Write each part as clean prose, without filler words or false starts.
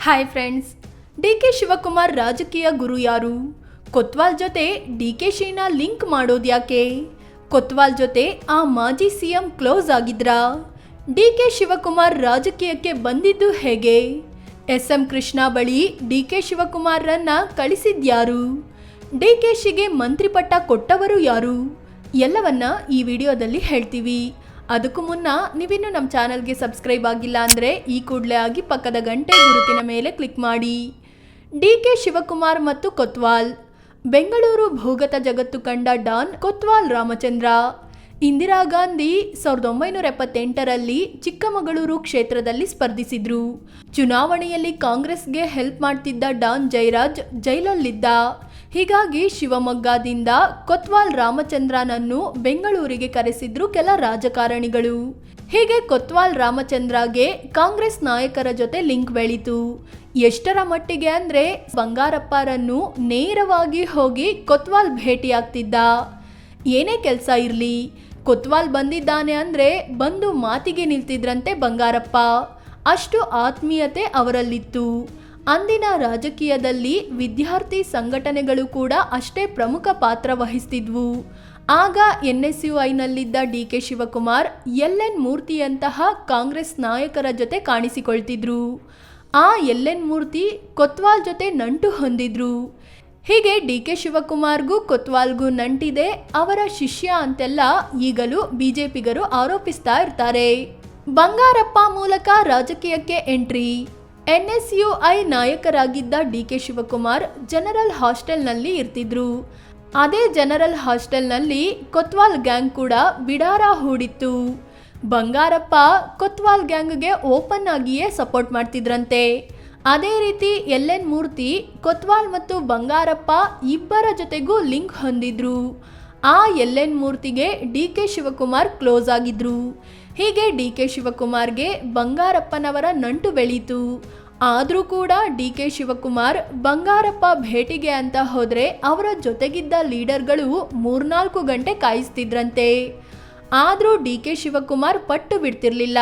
Hi friends, DK. Shivakumar ರಾಜಕೀಯ ಗುರು ಯಾರು? ಕೊತ್ವಾಲ್ ಜೊತೆ ಡಿ.ಕೆ.ಶಿನ ಲಿಂಕ್ ಮಾಡೋದ್ಯಾಕೆ? ಕೊತ್ವಾಲ್ ಜೊತೆ ಆ ಮಾಜಿ ಸಿಎಂ ಕ್ಲೋಸ್ ಆಗಿದ್ರಾ? ಡಿ.ಕೆ. ಶಿವಕುಮಾರ್ ರಾಜಕೀಯಕ್ಕೆ ಬಂದಿದ್ದು ಹೇಗೆ? ಎಸ್.ಎಂ. ಕೃಷ್ಣ ಬಳಿ ಡಿ.ಕೆ. ಶಿವಕುಮಾರ್ರನ್ನ ಕಳಿಸಿದ್ಯಾರು? ಡಿ.ಕೆ.ಶಿಗೆ ಮಂತ್ರಿ ಪಟ್ಟ ಕೊಟ್ಟವರು ಯಾರು? ಎಲ್ಲವನ್ನ ಈ ವಿಡಿಯೋದಲ್ಲಿ ಹೇಳ್ತೀವಿ. ಅದಕ್ಕೂ ಮುನ್ನ ನೀವಿನ್ನೂ ನಮ್ಮ ಚಾನಲ್ಗೆ ಸಬ್ಸ್ಕ್ರೈಬ್ ಆಗಿಲ್ಲ ಅಂದರೆ ಈ ಕೂಡಲೇ ಆಗಿ ಪಕ್ಕದ ಗಂಟೆ ಗುರುತಿನ ಮೇಲೆ ಕ್ಲಿಕ್ ಮಾಡಿ. ಡಿ.ಕೆ. ಶಿವಕುಮಾರ್ ಮತ್ತು ಕೊತ್ವಾಲ್. ಬೆಂಗಳೂರು ಭೂಗತ ಜಗತ್ತು ಕಂಡ ಡಾನ್ ಕೊತ್ವಾಲ್ ರಾಮಚಂದ್ರ. ಇಂದಿರಾ ಗಾಂಧಿ 1978ರಲ್ಲಿ ಚಿಕ್ಕಮಗಳೂರು ಕ್ಷೇತ್ರದಲ್ಲಿ ಸ್ಪರ್ಧಿಸಿದ್ರು. ಚುನಾವಣೆಯಲ್ಲಿ ಕಾಂಗ್ರೆಸ್ಗೆ ಹೆಲ್ಪ್ ಮಾಡ್ತಿದ್ದ ಡಾನ್ ಜಯರಾಜ್ ಜೈಲಲ್ಲಿದ್ದ. ಹೀಗಾಗಿ ಶಿವಮೊಗ್ಗದಿಂದ ಕೊತ್ವಾಲ್ ರಾಮಚಂದ್ರನನ್ನು ಬೆಂಗಳೂರಿಗೆ ಕರೆಸಿದ್ರು ಕೆಲ ರಾಜಕಾರಣಿಗಳು. ಹೀಗೆ ಕೊತ್ವಾಲ್ ರಾಮಚಂದ್ರಗೆ ಕಾಂಗ್ರೆಸ್ ನಾಯಕರ ಜೊತೆ ಲಿಂಕ್ ಬೆಳೀತು. ಎಷ್ಟರ ಮಟ್ಟಿಗೆ ಅಂದ್ರೆ ಬಂಗಾರಪ್ಪರನ್ನು ನೇರವಾಗಿ ಹೋಗಿ ಕೊತ್ವಾಲ್ ಭೇಟಿಯಾಗ್ತಿದ್ದ. ಏನೇ ಕೆಲಸ ಇರಲಿ, ಕೊತ್ವಾಲ್ ಬಂದಿದ್ದಾನೆ ಅಂದ್ರೆ ಬಂದು ಮಾತಿಗೆ ನಿಲ್ತಿದ್ರಂತೆ ಬಂಗಾರಪ್ಪ. ಅಷ್ಟು ಆತ್ಮೀಯತೆ ಅವರಲ್ಲಿತ್ತು. ಅಂದಿನ ರಾಜಕೀಯದಲ್ಲಿ ವಿದ್ಯಾರ್ಥಿ ಸಂಘಟನೆಗಳು ಕೂಡ ಅಷ್ಟೇ ಪ್ರಮುಖ ಪಾತ್ರ ವಹಿಸ್ತಿದ್ವು. ಆಗ NSUIನಲ್ಲಿದ್ದ ಡಿ.ಕೆ. ಶಿವಕುಮಾರ್ ಎಲ್.ಎನ್. ಮೂರ್ತಿಯಂತಹ ಕಾಂಗ್ರೆಸ್ ನಾಯಕರ ಜೊತೆ ಕಾಣಿಸಿಕೊಳ್ತಿದ್ರು. ಆ ಎಲ್.ಎನ್. ಮೂರ್ತಿ ಕೊತ್ವಾಲ್ ಜೊತೆ ನಂಟು ಹೊಂದಿದ್ರು. ಹೀಗೆ ಡಿ.ಕೆ. ಶಿವಕುಮಾರ್ಗೂ ಕೊತ್ವಾಲ್ಗೂ ನಂಟಿದೆ, ಅವರ ಶಿಷ್ಯ ಅಂತೆಲ್ಲ ಈಗಲೂ ಬಿಜೆಪಿಗರು ಆರೋಪಿಸ್ತಾ ಇರ್ತಾರೆ. ಬಂಗಾರಪ್ಪ ಮೂಲಕ ರಾಜಕೀಯಕ್ಕೆ ಎಂಟ್ರಿ. NSUI ನಾಯಕರಾಗಿದ್ದ ಡಿ.ಕೆ. ಶಿವಕುಮಾರ್ ಜನರಲ್ ಹಾಸ್ಟೆಲ್ನಲ್ಲಿ ಇರ್ತಿದ್ರು. ಅದೇ ಜನರಲ್ ಹಾಸ್ಟೆಲ್ನಲ್ಲಿ ಕೊತ್ವಾಲ್ ಗ್ಯಾಂಗ್ ಕೂಡ ಬಿಡಾರ ಹೂಡಿತ್ತು. ಬಂಗಾರಪ್ಪ ಕೊತ್ವಾಲ್ ಗ್ಯಾಂಗ್ಗೆ ಓಪನ್ ಆಗಿಯೇ ಸಪೋರ್ಟ್ ಮಾಡ್ತಿದ್ರಂತೆ. ಅದೇ ರೀತಿ ಎಲ್.ಎನ್. ಮೂರ್ತಿ ಕೊತ್ವಾಲ್ ಮತ್ತು ಬಂಗಾರಪ್ಪ ಇಬ್ಬರ ಜೊತೆಗೂ ಲಿಂಕ್ ಹೊಂದಿದ್ರು. ಆ ಎಲ್.ಎನ್. ಮೂರ್ತಿಗೆ ಡಿ.ಕೆ. ಶಿವಕುಮಾರ್ ಕ್ಲೋಸ್ ಆಗಿದ್ರು. ಹೀಗೆ ಡಿ.ಕೆ. ಶಿವಕುಮಾರ್ಗೆ ಬಂಗಾರಪ್ಪನವರ ನಂಟು ಬೆಳೀತು. ಆದರೂ ಕೂಡ ಡಿ.ಕೆ. ಶಿವಕುಮಾರ್ ಬಂಗಾರಪ್ಪ ಭೇಟಿಗೆ ಅಂತ ಹೋದ್ರೆ ಅವರ ಜೊತೆಗಿದ್ದ ಲೀಡರ್ಗಳು 3-4 ಗಂಟೆ ಕಾಯಿಸ್ತಿದ್ರಂತೆ. ಆದರೂ ಡಿ.ಕೆ. ಶಿವಕುಮಾರ್ ಪಟ್ಟು ಬಿಡ್ತಿರ್ಲಿಲ್ಲ.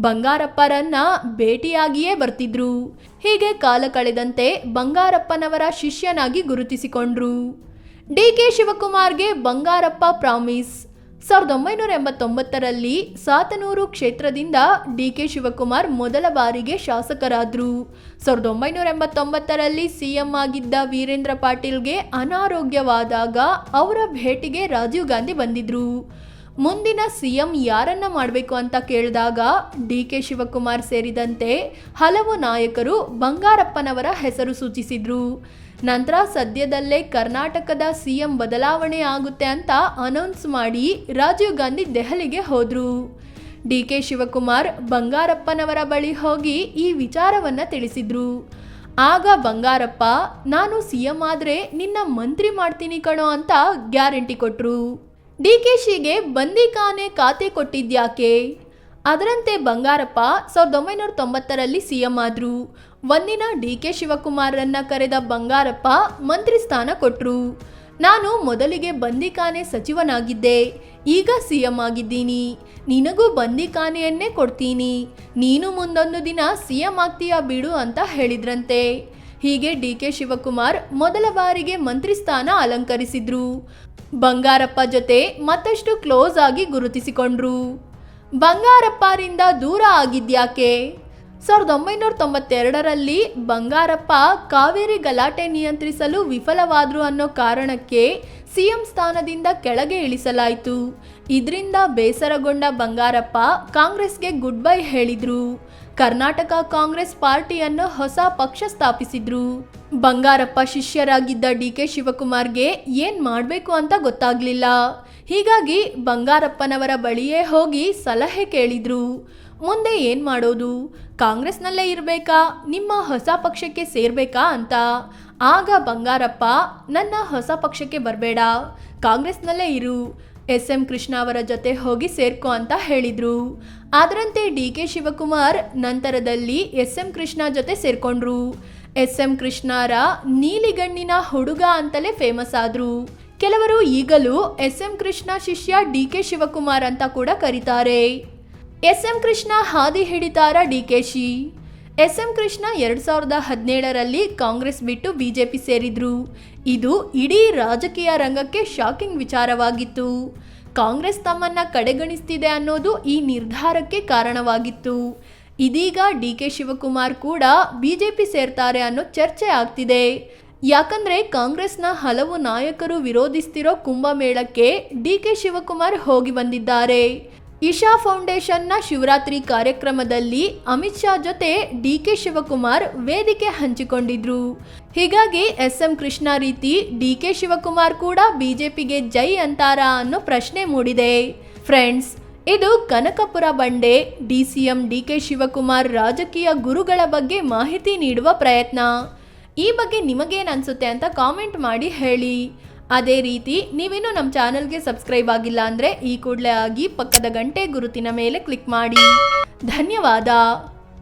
ಬಂಗಾರಪ್ಪರನ್ನ ಭೇಟಿಯಾಗಿಯೇ ಬರ್ತಿದ್ರು. ಹೀಗೆ ಕಾಲ ಕಳೆದಂತೆ ಬಂಗಾರಪ್ಪನವರ ಶಿಷ್ಯನಾಗಿ ಗುರುತಿಸಿಕೊಂಡ್ರು. ಡಿ.ಕೆ. ಶಿವಕುಮಾರ್ಗೆ ಬಂಗಾರಪ್ಪ ಪ್ರಾಮಿಸ್. 1989ರಲ್ಲಿ ಸಾತನೂರು ಕ್ಷೇತ್ರದಿಂದ ಡಿ.ಕೆ. ಶಿವಕುಮಾರ್ ಮೊದಲ ಬಾರಿಗೆ ಶಾಸಕರಾದ್ರು. 1989ರಲ್ಲಿ ಸಿಎಂ ಆಗಿದ್ದ ವೀರೇಂದ್ರ ಪಾಟೀಲ್ಗೆ ಅನಾರೋಗ್ಯವಾದಾಗ ಅವರ ಭೇಟಿಗೆ ರಾಜೀವ್ ಗಾಂಧಿ ಬಂದಿದ್ರು. ಮುಂದಿನ ಸಿಎಂ ಯಾರನ್ನ ಮಾಡಬೇಕು ಅಂತ ಕೇಳಿದಾಗ ಡಿ.ಕೆ. ಶಿವಕುಮಾರ್ ಸೇರಿದಂತೆ ಹಲವು ನಾಯಕರು ಬಂಗಾರಪ್ಪನವರ ಹೆಸರು ಸೂಚಿಸಿದ್ರು. ನಂತರ ಸದ್ಯದಲ್ಲೇ ಕರ್ನಾಟಕದ ಸಿಎಂ ಬದಲಾವಣೆ ಆಗುತ್ತೆ ಅಂತ ಅನೌನ್ಸ್ ಮಾಡಿ ರಾಜೀವ್ ಗಾಂಧಿ ದೆಹಲಿಗೆ ಹೋದ್ರು. ಡಿ.ಕೆ. ಶಿವಕುಮಾರ್ ಬಂಗಾರಪ್ಪನವರ ಬಳಿ ಹೋಗಿ ಈ ವಿಚಾರವನ್ನ ತಿಳಿಸಿದ್ರು. ಆಗ ಬಂಗಾರಪ್ಪ, ನಾನು ಸಿಎಂ ಆದ್ರೆ ನಿನ್ನ ಮಂತ್ರಿ ಮಾಡ್ತೀನಿ ಕಣೋ ಅಂತ ಗ್ಯಾರಂಟಿ ಕೊಟ್ರು. ಡಿ.ಕೆ.ಶಿಗೆ ಬಂದಿಖಾನೆ ಖಾತೆ ಕೊಟ್ಟಿದ್ಯಾಕೆ? ಅದರಂತೆ ಬಂಗಾರಪ್ಪ 1990ರಲ್ಲಿ ಸಿಎಂ ಆದ್ರು. ಒಂದಿನ ಡಿ.ಕೆ. ಶಿವಕುಮಾರನ್ನ ಕರೆದ ಬಂಗಾರಪ್ಪ ಮಂತ್ರಿ ಸ್ಥಾನ ಕೊಟ್ರು. ನಾನು ಮೊದಲಿಗೆ ಬಂದಿಖಾನೆ ಸಚಿವನಾಗಿದ್ದೆ, ಈಗ ಸಿಎಂ ಆಗಿದ್ದೀನಿ, ನಿನಗೂ ಬಂದಿಖಾನೆಯನ್ನೇ ಕೊಡ್ತೀನಿ, ನೀನು ಮುಂದೊಂದು ದಿನ ಸಿಎಂ ಆಗ್ತೀಯಾ ಬಿಡು ಅಂತ ಹೇಳಿದ್ರಂತೆ. ಹೀಗೆ ಡಿ.ಕೆ. ಶಿವಕುಮಾರ್ ಮೊದಲ ಬಾರಿಗೆ ಮಂತ್ರಿ ಸ್ಥಾನ ಅಲಂಕರಿಸಿದ್ರು. ಬಂಗಾರಪ್ಪ ಜೊತೆ ಮತ್ತಷ್ಟು ಕ್ಲೋಸ್ ಆಗಿ ಗುರುತಿಸಿಕೊಂಡ್ರು. ಬಂಗಾರಪ್ಪರಿಂದ ದೂರ ಆಗಿದ್ಯಾಕೆ? 1992ರಲ್ಲಿ ಬಂಗಾರಪ್ಪ ಕಾವೇರಿ ಗಲಾಟೆ ನಿಯಂತ್ರಿಸಲು ವಿಫಲವಾದ್ರು ಅನ್ನೋ ಕಾರಣಕ್ಕೆ ಸಿಎಂ ಸ್ಥಾನದಿಂದ ಕೆಳಗೆ ಇಳಿಸಲಾಯಿತು. ಇದರಿಂದ ಬೇಸರಗೊಂಡ ಬಂಗಾರಪ್ಪ ಕಾಂಗ್ರೆಸ್ಗೆ ಗುಡ್ ಬೈ ಹೇಳಿದ್ರು. ಕರ್ನಾಟಕ ಕಾಂಗ್ರೆಸ್ ಪಾರ್ಟಿಯನ್ನು ಹೊಸ ಪಕ್ಷ ಸ್ಥಾಪಿಸಿದ್ರು. ಬಂಗಾರಪ್ಪ ಶಿಷ್ಯರಾಗಿದ್ದ ಡಿ.ಕೆ. ಶಿವಕುಮಾರ್ಗೆ ಏನ್ ಮಾಡಬೇಕು ಅಂತ ಗೊತ್ತಾಗ್ಲಿಲ್ಲ. ಹೀಗಾಗಿ ಬಂಗಾರಪ್ಪನವರ ಬಳಿಯೇ ಹೋಗಿ ಸಲಹೆ ಕೇಳಿದ್ರು. ಮುಂದೆ ಏನ್ ಮಾಡೋದು, ಕಾಂಗ್ರೆಸ್ನಲ್ಲೇ ಇರಬೇಕಾ, ನಿಮ್ಮ ಹೊಸ ಪಕ್ಷಕ್ಕೆ ಸೇರ್ಬೇಕಾ ಅಂತ. ಆಗ ಬಂಗಾರಪ್ಪ, ನನ್ನ ಹೊಸ ಪಕ್ಷಕ್ಕೆ ಬರಬೇಡ, ಕಾಂಗ್ರೆಸ್ನಲ್ಲೇ ಇರು, ಎಸ್.ಎಂ. ಕೃಷ್ಣ ಅವರ ಜೊತೆ ಹೋಗಿ ಸೇರ್ಕೊ ಅಂತ ಹೇಳಿದ್ರು. ಅದರಂತೆ ಡಿ.ಕೆ. ಶಿವಕುಮಾರ್ ನಂತರದಲ್ಲಿ ಎಸ್.ಎಂ. ಕೃಷ್ಣ ಜೊತೆ ಸೇರ್ಕೊಂಡ್ರು. ಎಸ್.ಎಂ. ಕೃಷ್ಣರ ನೀಲಿಗಣ್ಣಿನ ಹುಡುಗ ಅಂತಲೇ ಫೇಮಸ್ ಆದ್ರು. ಕೆಲವರು ಈಗಲೂ ಎಸ್.ಎಂ. ಕೃಷ್ಣ ಶಿಷ್ಯ ಡಿ.ಕೆ. ಶಿವಕುಮಾರ್ ಅಂತ ಕೂಡ ಕರೀತಾರೆ. ಎಸ್.ಎಂ. ಕೃಷ್ಣ ಹಾದಿ ಹಿಡಿತಾರ ಡಿ.ಕೆ.ಶಿ. ಎಸ್.ಎಂ. ಕೃಷ್ಣ 2017ರಲ್ಲಿ ಕಾಂಗ್ರೆಸ್ ಬಿಟ್ಟು ಬಿಜೆಪಿ ಸೇರಿದ್ರು. ಇದು ಇಡೀ ರಾಜಕೀಯ ರಂಗಕ್ಕೆ ಶಾಕಿಂಗ್ ವಿಚಾರವಾಗಿತ್ತು. ಕಾಂಗ್ರೆಸ್ ತಮ್ಮನ್ನ ಕಡೆಗಣಿಸ್ತಿದೆ ಅನ್ನೋದು ಈ ನಿರ್ಧಾರಕ್ಕೆ ಕಾರಣವಾಗಿತ್ತು. ಇದೀಗ ಡಿ.ಕೆ. ಶಿವಕುಮಾರ್ ಕೂಡ ಬಿಜೆಪಿ ಸೇರ್ತಾರೆ ಅನ್ನೋ ಚರ್ಚೆ ಆಗ್ತಿದೆ. ಯಾಕಂದ್ರೆ ಕಾಂಗ್ರೆಸ್ನ ಹಲವು ನಾಯಕರು ವಿರೋಧಿಸ್ತಿರೋ ಕುಂಭಮೇಳಕ್ಕೆ ಡಿ.ಕೆ. ಶಿವಕುಮಾರ್ ಹೋಗಿ ಬಂದಿದ್ದಾರೆ. ಇಶಾ ಫೌಂಡೇಶನ್ನ ಶಿವರಾತ್ರಿ ಕಾರ್ಯಕ್ರಮದಲ್ಲಿ ಅಮಿತ್ ಶಾ ಜೊತೆ ಡಿ.ಕೆ. ಶಿವಕುಮಾರ್ ವೇದಿಕೆ ಹಂಚಿಕೊಂಡಿದ್ರು. ಹೀಗಾಗಿ ಎಸ್.ಎಂ. ಕೃಷ್ಣ ರೀತಿ ಡಿ.ಕೆ. ಶಿವಕುಮಾರ್ ಕೂಡ ಬಿಜೆಪಿಗೆ ಜೈ ಅಂತಾರಾ ಅನ್ನೋ ಪ್ರಶ್ನೆ ಮೂಡಿದೆ. ಫ್ರೆಂಡ್ಸ್, ಇದು ಕನಕಪುರ ಬಂಡೆ ಡಿ.ಸಿ.ಎಂ. ಡಿ.ಕೆ. ಶಿವಕುಮಾರ್ ರಾಜಕೀಯ ಗುರುಗಳ ಬಗ್ಗೆ ಮಾಹಿತಿ ನೀಡುವ ಪ್ರಯತ್ನ. ಈ ಬಗ್ಗೆ ನಿಮಗೇನು ಅನಿಸುತ್ತೆ ಅಂತ ಕಾಮೆಂಟ್ ಮಾಡಿ ಹೇಳಿ. ಅದೇ ರೀತಿ ನೀವಿನ್ನೂ ನಮ್ಮ ಚಾನಲ್ಗೆ ಸಬ್ಸ್ಕ್ರೈಬ್ ಆಗಿಲ್ಲ ಅಂದರೆ ಈ ಕೂಡಲೇ ಆಗಿ ಪಕ್ಕದ ಗಂಟೆ ಗುರುತಿನ ಮೇಲೆ ಕ್ಲಿಕ್ ಮಾಡಿ. ಧನ್ಯವಾದ.